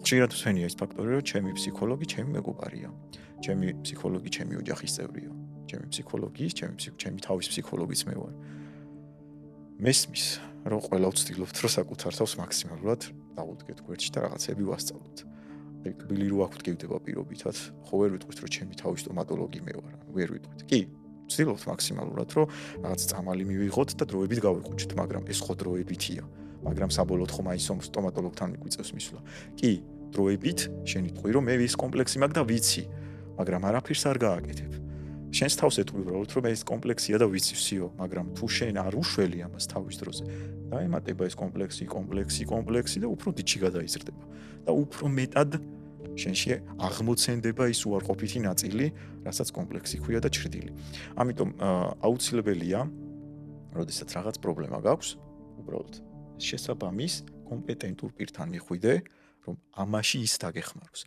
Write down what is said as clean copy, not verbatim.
ხშირად ვსვენია ის ფაქტორი, რომ ჩემი ფსიქოლოგი ჩემი მეგობარია. ჩემი ფსიქოლოგი ჩემი ოჯახის წევრია. ჩემი ფსიქოლოგის, ჩემი თავის ფსიქოლოგიც მე ვარ. მესმის, რომ ყველა ვცდილობთ, რომ საკუთარ თავს მაქსიმალურად დავუდგეთ გვერდში და რაღაცები ვასწავლოთ. აი, კბილი რო აქვთ გივდება პირობითად, ხო ვერ ვიტყვით, რომ ჩემი თავის სტომატოლოგი მე ვარ, ვერ ვიტყვით. კი, ვცდილობთ მაქსიმალურად, რომ რაღაც წამალი მივიღოთ და დროებით გავიყუჩით, მაგრამ ეს ხო დროებითია. მაგრამ საბოლოოდ ხომ აი სტომატოლოგთან მიგვიწევს მისვლა. კი, დროებით შენ იტყვი, რომ მე ეს კომპლექსი მაქვს და ვიცი, მაგრამ არაფერს არ გააკეთებ. შენს თავს ეტყვი უბრალოდ, რომ ეს კომპლექსია და ვიცი всё, მაგრამ თუ შენ არ უშველი ამას თავის დროზე, დაემატება ეს კომპლექსი და უფრო დიჩი გადაიზრდება. და უფრო მეტად შენში აღმოცენდება ის უარყოფითი ნაწილი, რასაც კომპლექსი ქვია და ჩრდილი. ამიტომ აუცილებელია, როდესაც რაღაც პრობლემა გაქვს, უბრალოდ შესაბამის კომპეტენტურ პირთან მიხვიდე, რომ ამაში ის დაგეხმაროს.